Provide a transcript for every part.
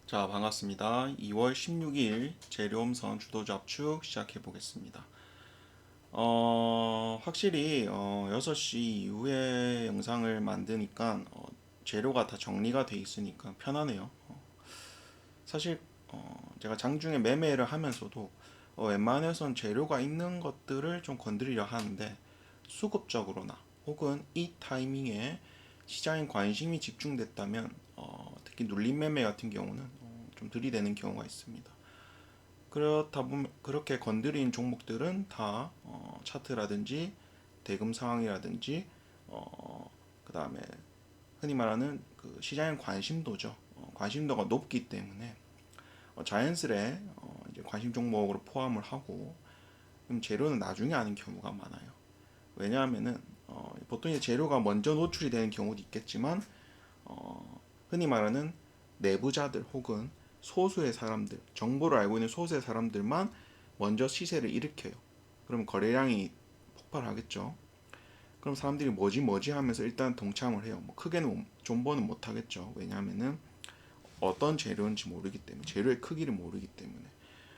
자, 반갑습니다. 2월 16일 재료엄선 주도좌축 시작해 보겠습니다. 확실히 6시 이후에 영상을 만드니까 재료가 다 정리가 돼 있으니까 편하네요. 사실 제가 장중에 매매를 하면서도 웬만해선 재료가 있는 것들을 좀 건드리려 하는데 수급적으로나 혹은 이 타이밍에 시장에 관심이 집중됐다면 특히 눌림 매매 같은 경우는 좀 들이대는 경우가 있습니다. 그렇다 보면 그렇게 건드린 종목들은 다 차트라든지 대금 상황이라든지 그다음에 흔히 말하는 그 시장의 관심도죠. 관심도가 높기 때문에 자연스레 이제 관심 종목으로 포함을 하고 그럼 재료는 나중에 하는 경우가 많아요. 왜냐하면은 보통 이제 재료가 먼저 노출이 되는 경우도 있겠지만 흔히 말하는 내부자들 혹은 소수의 사람들, 정보를 알고 있는 소수의 사람들만 먼저 시세를 일으켜요. 그럼 거래량이 폭발하겠죠. 그럼 사람들이 뭐지 하면서 일단 동참을 해요. 뭐 크게는 존버는 못 하겠죠. 왜냐하면은 어떤 재료인지 모르기 때문에, 재료의 크기를 모르기 때문에.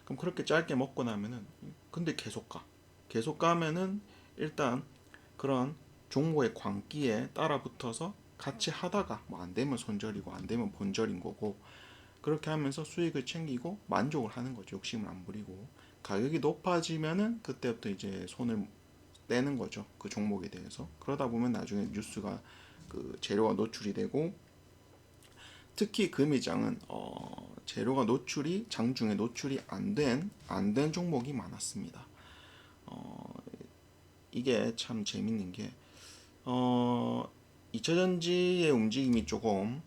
그럼 그렇게 짧게 먹고 나면은 근데 계속 가. 계속 가면은 일단 그런 종목의 광기에 따라 붙어서 같이 하다가 뭐 안 되면 손절이고 안 되면 본절인 거고, 그렇게 하면서 수익을 챙기고 만족을 하는 거죠. 욕심을 안 부리고. 가격이 높아지면은 그때부터 이제 손을 떼는 거죠. 그 종목에 대해서. 그러다 보면 나중에 뉴스가 그 재료가 노출이 되고, 특히 금이장은 재료가 노출이 장중에 노출이 안 된 종목이 많았습니다. 이게 참 재밌는 게 2차전지의 움직임이 조금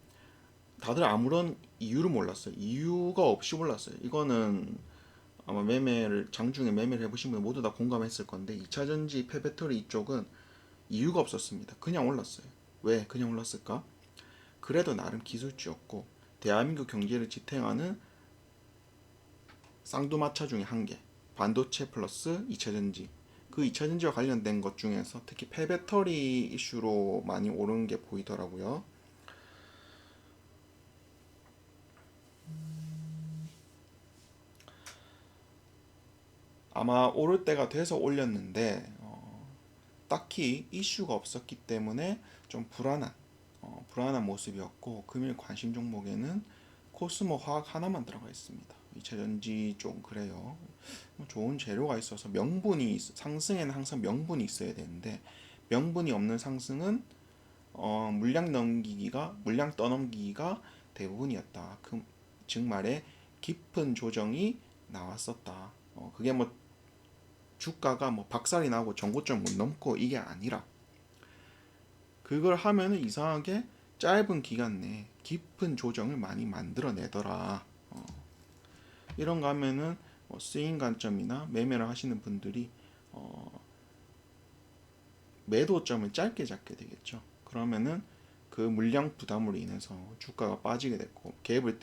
다들 아무런 이유를 몰랐어요. 이유가 없이 몰랐어요. 이거는 아마 장중에 매매를 해보신 분 모두 다 공감했을 건데, 2차전지 폐배터리 이쪽은 이유가 없었습니다. 그냥 올랐어요. 왜 그냥 올랐을까? 그래도 나름 기술주였고 대한민국 경제를 지탱하는 쌍두마차 중에 한 개, 반도체 플러스 2차전지. 그 2차전지와 관련된 것 중에서 특히 폐배터리 이슈로 많이 오른 게 보이더라고요. 아마 오를 때가 돼서 올렸는데 딱히 이슈가 없었기 때문에 좀 불안한 모습이었고, 금일 관심 종목에는 코스모 화학 하나만 들어가 있습니다. 2차전지 좀 그래요. 뭐 좋은 재료가 있어서 상승에는 항상 명분이 있어야 되는데, 명분이 없는 상승은 물량 떠넘기기가 대부분이었다. 즉 말에 깊은 조정이 나왔었다. 그게 뭐 주가가 뭐 박살이 나고 전고점 못 넘고 이게 아니라, 그걸 하면은 이상하게 짧은 기간 내에 깊은 조정을 많이 만들어내더라. 이런 거 하면은 스윙 관점이나 매매를 하시는 분들이 매도점을 짧게 잡게 되겠죠. 그러면은 그 물량 부담으로 인해서 주가가 빠지게 됐고 갭을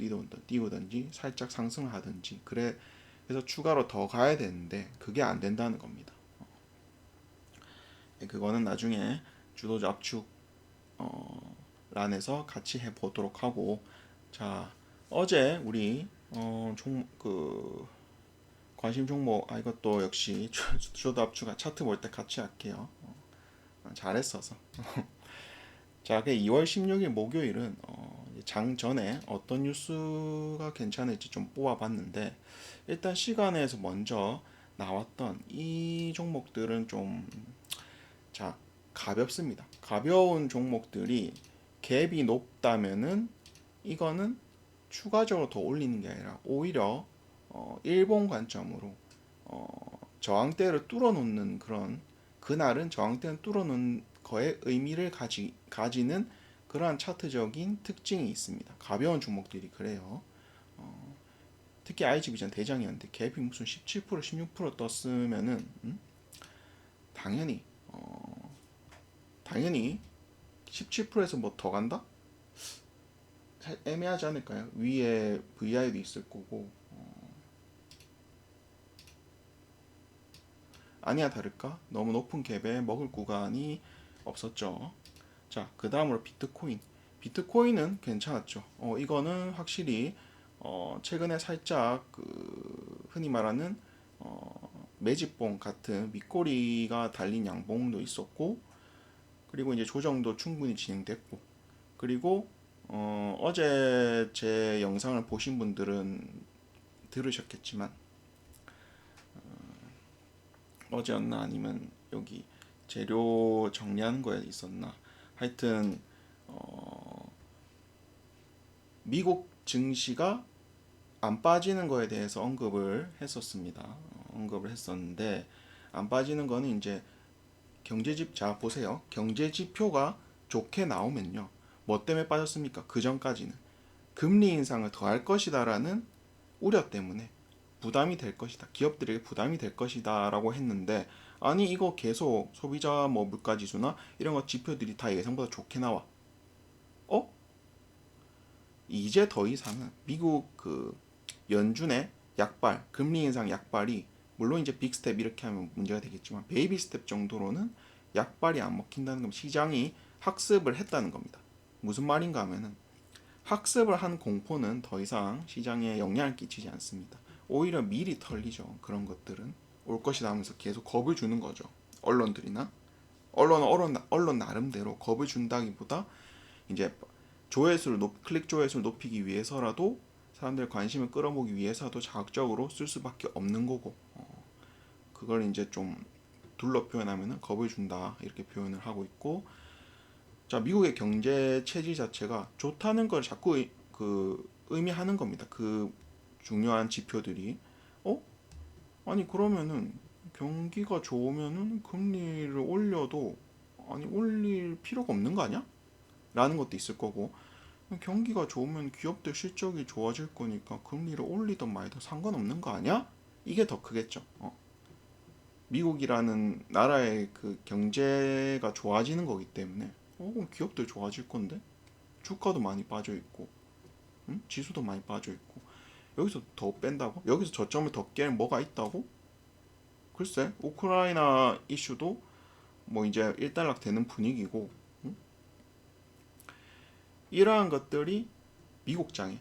띄우든지 살짝 상승을 하든지, 그래서 추가로 더 가야 되는데 그게 안 된다는 겁니다. 그거는 나중에 주도주 압축 란에서 같이 해보도록 하고, 자, 어제 우리 관심 종목, 이것도 역시 주도 압축 차트 볼 때 같이 할게요. 잘했어서. 자, 그 2월 16일 목요일은 장 전에 어떤 뉴스가 괜찮을지 좀 뽑아봤는데, 일단 시간에서 먼저 나왔던 이 종목들은 좀, 자, 가볍습니다. 가벼운 종목들이 갭이 높다면은 이거는 추가적으로 더 올리는 게 아니라 오히려 일본 관점으로 저항대를 뚫어놓는 그런, 그날은 저항대를 뚫어놓는 거에 의미를 가지는 그러한 차트적인 특징이 있습니다. 가벼운 종목들이 그래요. 특히 IG비전 대장이었는데 갭이 무슨 17% 16% 떴으면은 당연히 당연히 17%에서 뭐 더 간다? 애매하지 않을까요? 위에 VI도 있을 거고. 아니야 다를까? 너무 높은 갭에 먹을 구간이 없었죠. 자, 그 다음으로 비트코인. 비트코인은 괜찮았죠. 이거는 확실히 최근에 살짝 흔히 말하는 매집봉 같은 밑꼬리가 달린 양봉도 있었고, 그리고 이제 조정도 충분히 진행됐고, 그리고 어제 제 영상을 보신 분들은 들으셨겠지만, 어제였나 아니면 여기 재료 정리하는 거에 있었나, 하여튼 미국 증시가 안 빠지는 거에 대해서 언급을 했었습니다. 언급을 했었는데, 안 빠지는 거는 이제 자 보세요. 경제 지표가 좋게 나오면요, 뭐 때문에 빠졌습니까? 그 전까지는 금리 인상을 더 할 것이다라는 우려 때문에 부담이 될 것이다. 기업들에게 부담이 될 것이다라고 했는데, 아니 이거 계속 소비자 뭐 물가 지수나 이런 거 지표들이 다 예상보다 좋게 나와. 어? 이제 더 이상은 미국 연준의 약발, 금리 인상 약발이, 물론 이제 빅 스텝 이렇게 하면 문제가 되겠지만 베이비 스텝 정도로는 약발이 안 먹힌다는 건 시장이 학습을 했다는 겁니다. 무슨 말인가 하면은, 학습을 한 공포는 더 이상 시장에 영향을 끼치지 않습니다. 오히려 미리 털리죠. 그런 것들은 올 것이다 하면서 계속 겁을 주는 거죠. 언론들이나 언론 나름대로 겁을 준다기보다 이제 클릭 조회수를 높이기 위해서라도, 사람들 관심을 끌어모으기 위해서도 자극적으로 쓸 수밖에 없는 거고, 그걸 이제 좀 둘러 표현하면 겁을 준다 이렇게 표현을 하고 있고, 자 미국의 경제 체질 자체가 좋다는 걸 자꾸 의미하는 겁니다. 그 중요한 지표들이. 어? 아니 그러면은 경기가 좋으면은 금리를 올려도, 아니 올릴 필요가 없는 거 아니야? 라는 것도 있을 거고, 경기가 좋으면 기업들 실적이 좋아질 거니까 금리를 올리든 말든 상관없는 거 아니야? 이게 더 크겠죠. 미국이라는 나라의 그 경제가 좋아지는 거기 때문에, 그럼 기업들 좋아질 건데, 주가도 많이 빠져 있고, 지수도 많이 빠져 있고, 여기서 더 뺀다고? 여기서 저점을 더 깰 뭐가 있다고? 글쎄, 우크라이나 이슈도 뭐 이제 일단락 되는 분위기고, 이러한 것들이 미국장에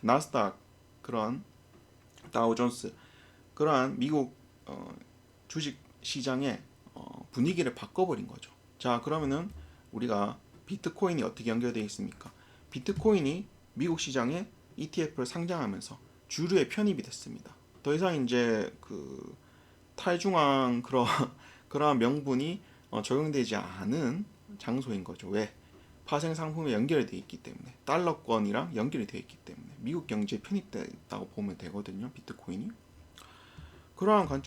나스닥, 그런 다우존스, 그러한 미국 주식 시장의 분위기를 바꿔버린 거죠. 자 그러면은 우리가 비트코인이 어떻게 연결되어 있습니까? 비트코인이 미국 시장에 ETF를 상장하면서 주류에 편입이 됐습니다. 더 이상 이제 탈중앙 그러한 명분이 적용되지 않은 장소인 거죠. 왜? 파생 상품에 연결되어 있기 때문에, 달러권이랑 연결이 되어 있기 때문에 미국 경제에 편입됐다고 보면 되거든요. 비트코인이.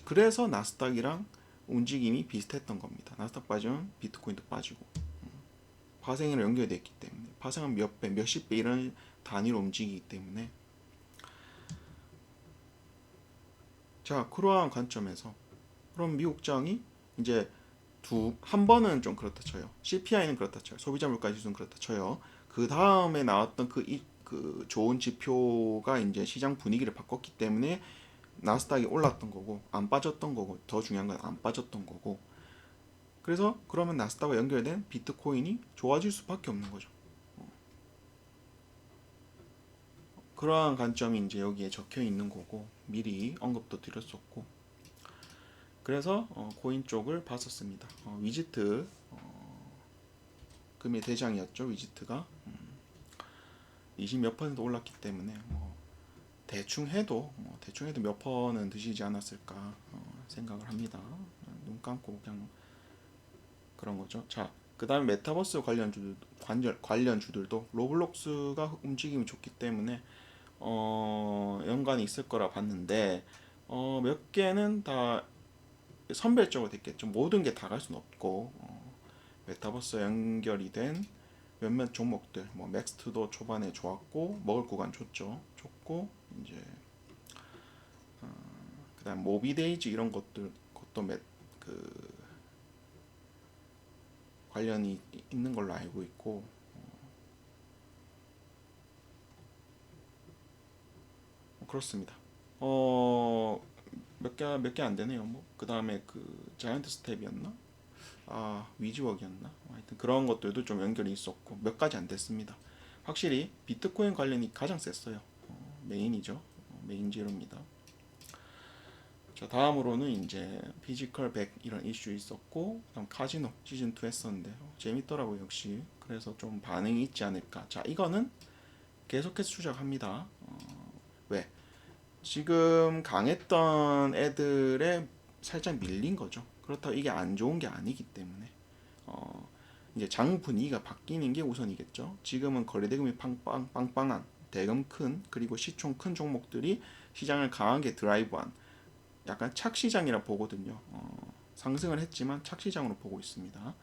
그래서 나스닥이랑 움직임이 비슷했던 겁니다. 나스닥 빠지면 비트코인도 빠지고, 파생이랑 연결되어 있기 때문에, 파생은 몇 배, 몇십 배 이런 단위로 움직이기 때문에. 자 그러한 관점에서 그럼 미국장이 이제 한 번은 좀 그렇다 쳐요. CPI는 그렇다 쳐요. 소비자 물가 지수는 그렇다 쳐요. 그 다음에 나왔던 그 좋은 지표가 이제 시장 분위기를 바꿨기 때문에 나스닥이 올랐던 거고, 안 빠졌던 거고, 더 중요한 건 안 빠졌던 거고. 그래서 그러면 나스닥과 연결된 비트코인이 좋아질 수밖에 없는 거죠. 그러한 관점이 이제 여기에 적혀 있는 거고, 미리 언급도 드렸었고, 그래서 코인 쪽을 봤었습니다. 위지트 금일 대장이었죠. 위지트가 20 몇 퍼센트 올랐기 때문에 대충 해도 몇 퍼는 드시지 않았을까 생각을 합니다. 눈 감고 그냥 그런 거죠. 자, 그다음에 메타버스 관련 주들도 로블록스가 움직임이 좋기 때문에 연관이 있을 거라 봤는데, 몇 개는 다 선별적으로 됐겠죠. 모든 게 다 갈 수는 없고, 메타버스 연결이 된 몇몇 종목들, 뭐 맥스트도 초반에 좋았고, 먹을 구간 좋고, 이제 그다음 모비데이즈 이런 것도 관련이 있는 걸로 알고 있고, 그렇습니다. 몇 개 안 되네요. 뭐 그다음에 자이언트 스텝이었나? 위즈웍이었나? 하여튼 그런 것들도 좀 연결이 있었고, 몇 가지 안 됐습니다. 확실히 비트코인 관련이 가장 셌어요. 메인이죠. 메인 재료입니다. 자, 다음으로는 이제 피지컬 100 이런 이슈 있었고, 그다음 카지노 시즌 2 했었는데 재밌더라고요 역시. 그래서 좀 반응이 있지 않을까. 자, 이거는 계속해서 추적합니다. 왜? 지금 강했던 애들에 살짝 밀린 거죠. 그렇다고 이게 안 좋은 게 아니기 때문에 이제 장 분위기가 바뀌는 게 우선이겠죠. 지금은 거래대금이 빵빵한 대금 큰 그리고 시총 큰 종목들이 시장을 강하게 드라이브한 약간 착시장이라 보거든요. 상승을 했지만 착시장으로 보고 있습니다.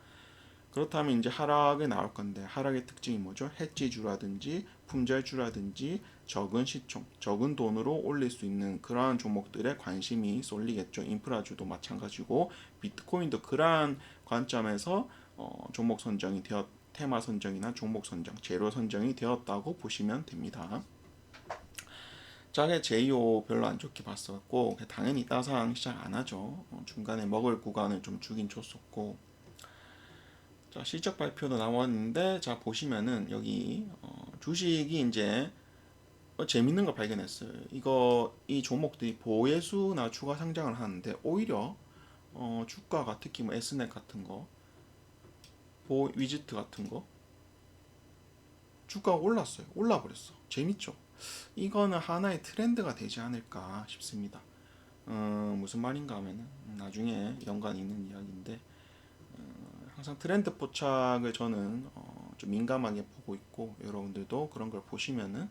그렇다면 이제 하락이 나올 건데 하락의 특징이 뭐죠? 해지주라든지 품절주라든지 적은 시총, 적은 돈으로 올릴 수 있는 그러한 종목들에 관심이 쏠리겠죠. 인프라주도 마찬가지고 비트코인도 그러한 관점에서 종목 선정이 되었 테마 선정이나 종목 선정, 재료 선정이 되었다고 보시면 됩니다. 자, 제이오 별로 안 좋게 봤었고 당연히 따상 시작 안 하죠. 중간에 먹을 구간을 좀 주긴 줬었고 자, 실적 발표도 나왔는데 자 보시면은 여기 주식이 이제 재밌는 거 발견했어요. 이 종목들이 보예수나 추가 상장을 하는데 오히려 주가가 특히 뭐 S넷 같은 거, 위지트 같은 거 주가가 올랐어요. 올라버렸어. 재밌죠? 이거는 하나의 트렌드가 되지 않을까 싶습니다. 무슨 말인가 하면은 나중에 연관이 있는 이야기인데 항상 트렌드 포착을 저는 좀 민감하게 보고 있고 여러분들도 그런 걸 보시면은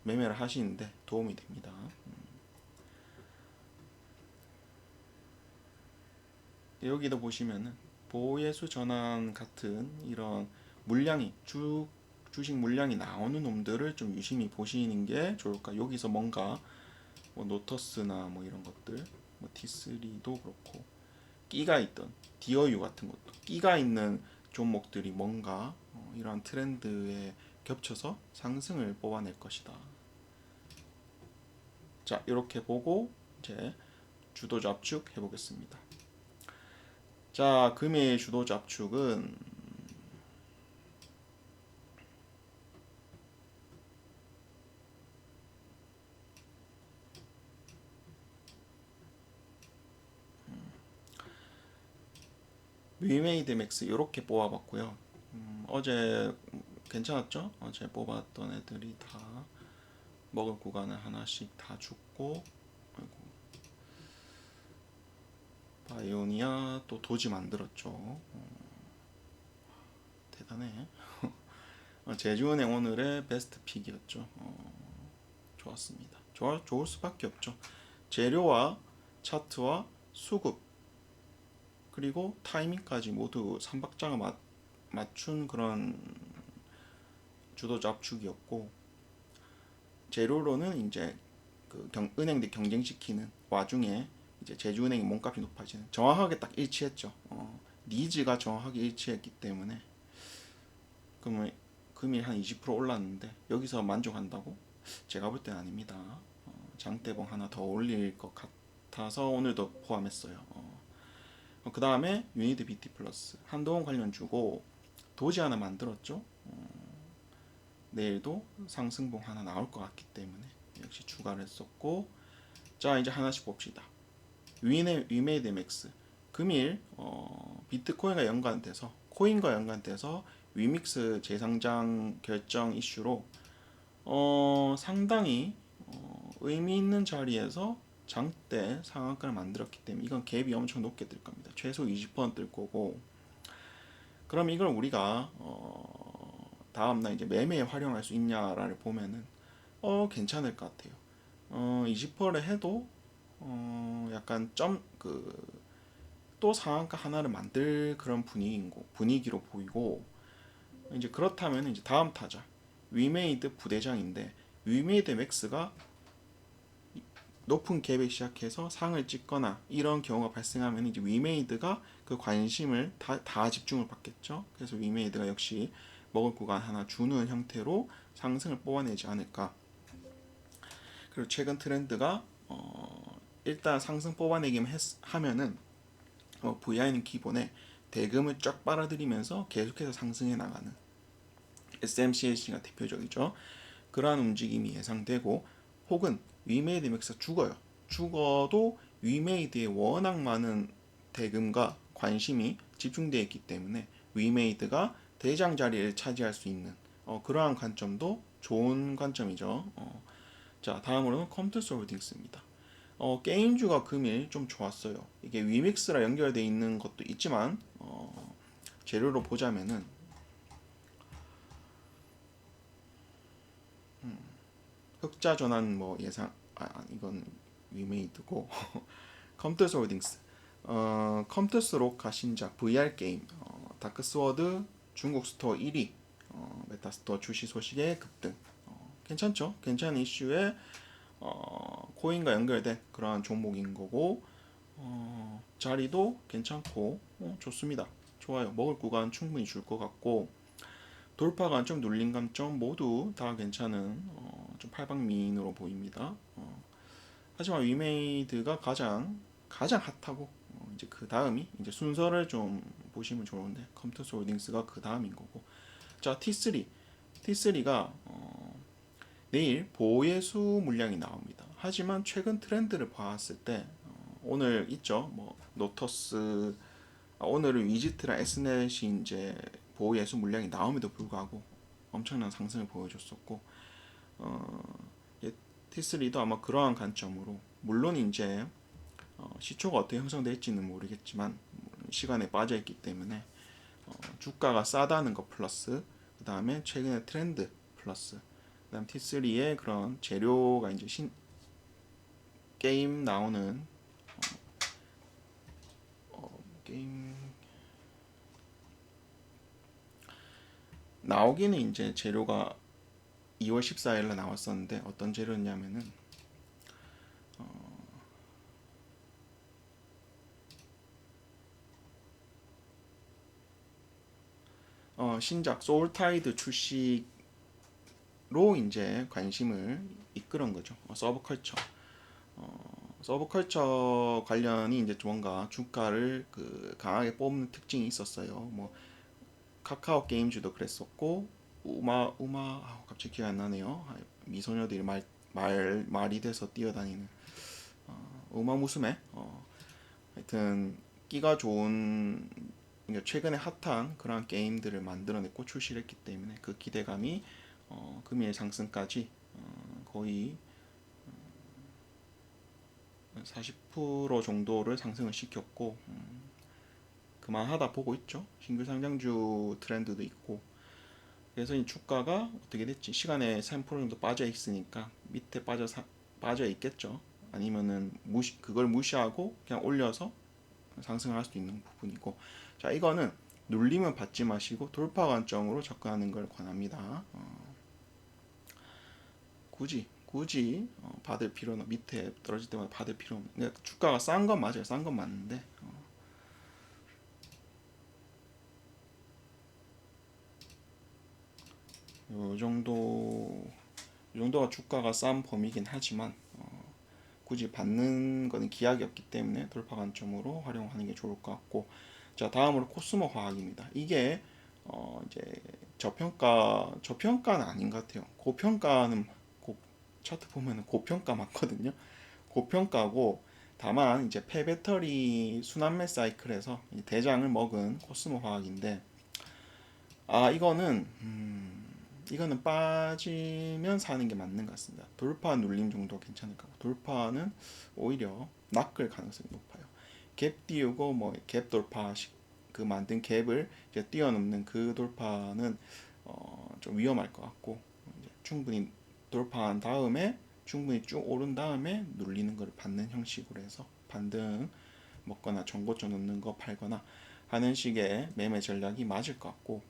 매매를 하시는데 도움이 됩니다. 여기도 보시면은 보예수 전환 같은 이런 물량이 주식 물량이 나오는 놈들을 좀 유심히 보시는 게 좋을까. 여기서 뭔가 뭐 노터스나 뭐 이런 것들, 뭐 T3도 그렇고 끼가 있던 디어유 같은 것도 끼가 있는 종목들이 뭔가 이러한 트렌드에 겹쳐서 상승을 뽑아낼 것이다. 자, 이렇게 보고 이제 주도 압축 해보겠습니다. 자, 금일 주도 압축은 위메이드 맥스 이렇게 뽑아봤고요. 어제 괜찮았죠? 어제 뽑았던 애들이 다 먹을 구간을 하나씩 다 죽고 아이고, 바이오니아 또 도지 만들었죠. 대단해. 제주은행 오늘의 베스트 픽이었죠. 좋았습니다. 좋을 수밖에 없죠. 재료와 차트와 수급 그리고 타이밍까지 모두 3박자가 맞춘 그런 주도 압축이었고 재료로는 이제 그 은행들 경쟁시키는 와중에 이제 제주은행이 몸값이 높아지는 정확하게 딱 일치했죠. 니즈가 정확하게 일치했기 때문에 그러면 금일 한 20% 올랐는데 여기서 만족한다고? 제가 볼 때는 아닙니다. 장대봉 하나 더 올릴 것 같아서 오늘도 포함했어요. 그 다음에 유니드 BT 플러스 한동원 관련 주고 도지 하나 만들었죠. 내일도 상승봉 하나 나올 것 같기 때문에 역시 추가를 했었고 자 이제 하나씩 봅시다. 위메이드 맥스 금일 비트코인과 연관돼서 코인과 연관돼서 위믹스 재상장 결정 이슈로 상당히 의미 있는 자리에서 장대 상한가를 만들었기 때문에 이건 갭이 엄청 높게 뜰 겁니다. 최소 20%뜰 거고 그럼 이걸 우리가 다음날 이제 매매에 활용할 수 있냐를 보면은 괜찮을 것 같아요. 20%를 해도 약간 또 상한가 하나를 만들 그런 분위기로 보이고 이제 그렇다면 이제 다음 타자 위메이드 부대장인데 위메이드 맥스가 높은 갭에 시작해서 상을 찍거나 이런 경우가 발생하면 이제 위메이드가 그 관심을 다 집중을 받겠죠. 그래서 위메이드가 역시 먹을 구간 하나 주는 형태로 상승을 뽑아내지 않을까. 그리고 최근 트렌드가 일단 상승 뽑아내기만 하면은 VI는 기본에 대금을 쫙 빨아들이면서 계속해서 상승해 나가는 SMCLC가 대표적이죠. 그러한 움직임이 예상되고 혹은 위메이드 맥스가 죽어도 위메이드에 워낙 많은 대금과 관심이 집중되어 있기 때문에 위메이드가 대장 자리를 차지할 수 있는 그러한 관점도 좋은 관점이죠. 자, 다음으로는 컴투스 홀딩스입니다. 게임주가 금일 좀 좋았어요. 이게 위믹스랑 연결되어 있는 것도 있지만 재료로 보자면은 흑자 전환 뭐 예상 이건 위메이드고 컴투스 홀딩스 컴투스 로카 신작 VR 게임 다크스워드 중국 스토어 1위 메타스토어 출시 소식에 급등 괜찮죠? 괜찮은 이슈에 코인과 연결된 그러한 종목인 거고 자리도 괜찮고 좋습니다. 좋아요. 먹을 구간 충분히 줄 것 같고 돌파 관점, 눌림 감점 모두 다 괜찮은 좀 팔방미인으로 보입니다. 하지만 위메이드가 가장 핫하고 이제 그 다음이 이제 순서를 좀 보시면 좋은데 컴투스 홀딩스가 그 다음인 거고 자 T3가 내일 보예수 물량이 나옵니다. 하지만 최근 트렌드를 봤을 때 오늘 있죠. 뭐 노터스 오늘은 위지트랑 S넷이 이제 보예수 물량이 나옴에도 불구하고 엄청난 상승을 보여줬었고 T3도 아마 그러한 관점으로 물론 이제 시초가 어떻게 형성될지는 모르겠지만 시간에 빠져 있기 때문에 주가가 싸다는 것 플러스 그 다음에 최근의 트렌드 플러스 그다음 T3의 그런 재료가 이제 게임 나오는 게임 나오기는 이제 재료가 2월 14일에 나왔었는데 어떤 재료냐면은 신작 소울타이드 출시로 이제 관심을 이끌은 거죠. 서브컬처 관련이 이제 뭔가 주가를 강하게 뽑는 특징이 있었어요. 뭐 카카오 게임즈도 그랬었고 갑자기 기억 안 나네요. 미소녀들이 말이 돼서 뛰어다니는 우마무스메 하여튼 끼가 좋은 최근에 핫한 그런 게임들을 만들어냈고 출시를 했기 때문에 그 기대감이 금일 상승까지 거의 40% 정도를 상승을 시켰고 그만하다 보고 있죠. 신규 상장주 트렌드도 있고 그래서 이 주가가 어떻게 됐지? 시간에 3% 정도 빠져 있으니까 밑에 빠져 있겠죠. 아니면은 그걸 무시하고 그냥 올려서 상승을 할 수도 있는 부분이고 자 이거는 눌림은 받지 마시고 돌파 관점으로 접근하는 걸 권합니다. 굳이 받을 필요는 밑에 떨어질 때마다 받을 필요 없는 그러니까 주가가 싼 건 맞아요. 싼 건 맞는데 요 정도가 주가가 싼 범위긴 하지만 굳이 받는 거는 기약이 없기 때문에 돌파 관점으로 활용하는 게 좋을 것 같고 자 다음으로 코스모 화학입니다. 이게 이제 저평가는 아닌 것 같아요. 고평가는 차트 보면은 고평가 맞거든요. 고평가고 다만 이제 폐배터리 순환매 사이클에서 대장을 먹은 코스모 화학인데 이거는 빠지면 사는 게 맞는 것 같습니다. 돌파 눌림 정도 괜찮을 거고 돌파는 오히려 낚을 가능성이 높아요. 갭 띄우고 뭐 갭 돌파식 그 만든 갭을 이제 뛰어넘는 그 돌파는 좀 위험할 것 같고 이제 충분히 돌파한 다음에 충분히 쭉 오른 다음에 눌리는 걸 받는 형식으로 해서 반등 먹거나 전고점 넣는 거 팔거나 하는 식의 매매 전략이 맞을 것 같고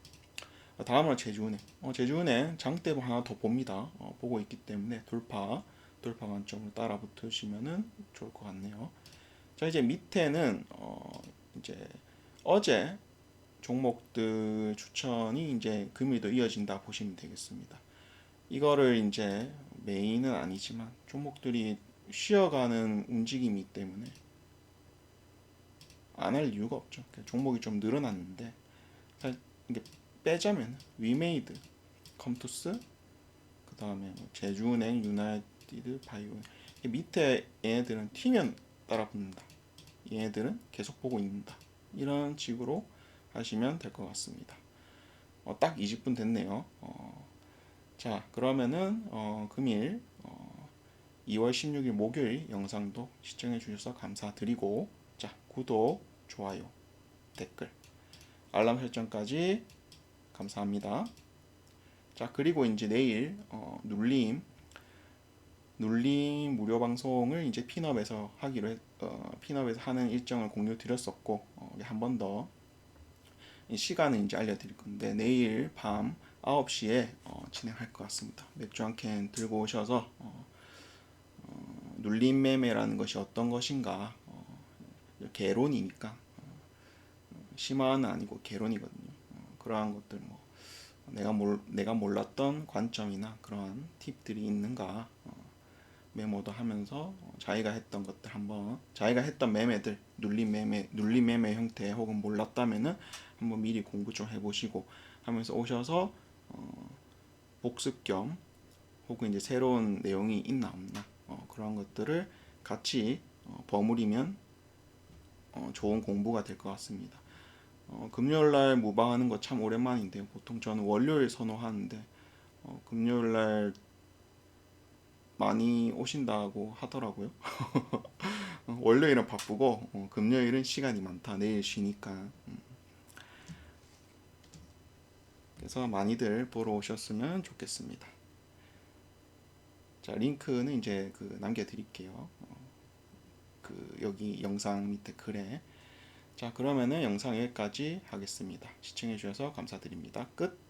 다음으로 제주은행. 제주은행 장대보 하나 더 봅니다. 보고 있기 때문에 돌파 관점으로 따라 붙으시면은 좋을 것 같네요. 자 이제 밑에는 이제 어제 종목들 추천이 이제 금일도 이어진다 보시면 되겠습니다. 이거를 이제 메인은 아니지만 종목들이 쉬어가는 움직임이기 때문에 안 할 이유가 없죠. 종목이 좀 늘어났는데 이게 빼자면 위메이드, 컴투스, 그 다음에 제주은행, did 바이오. 밑에 얘네들은 튀면 따라 붙는다. 얘네들은 계속 보고 있는다. 이런 식으로 하시면 될 것 같습니다. 딱 20분 됐네요. 자, 그러면은 금일 2월 16일 목요일 영상도 시청해 주셔서 감사드리고, 자, 구독, 좋아요, 댓글, 알람 설정까지 감사합니다. 자, 그리고 이제 내일 눌림 무료 방송을 이제 핀업에서 핀업에서 하는 일정을 공유 드렸었고, 한 번 더 시간은 이제 알려드릴 건데, 내일 밤 9시에 진행할 것 같습니다. 맥주 한 캔 들고 오셔서 눌림 매매라는 것이 어떤 것인가, 개론이니까 심화는 아니고 개론이거든요. 그러한 것들 뭐 내가 몰랐던 관점이나 그런 팁들이 있는가 메모도 하면서 자기가 했던 것들 한번 자기가 했던 매매들 눌림 매매 형태 혹은 몰랐다면은 한번 미리 공부 좀 해보시고 하면서 오셔서 복습 겸 혹은 이제 새로운 내용이 있나 없나 그런 것들을 같이 버무리면 좋은 공부가 될 것 같습니다. 금요일날 무방하는 거 참 오랜만인데요. 보통 저는 월요일 선호하는데 금요일날 많이 오신다고 하더라고요. 월요일은 바쁘고 금요일은 시간이 많다. 내일 쉬니까. 그래서 많이들 보러 오셨으면 좋겠습니다. 자, 링크는 이제 남겨드릴게요. 여기 영상 밑에 글에. 자, 그러면은 영상 여기까지 하겠습니다. 시청해주셔서 감사드립니다. 끝.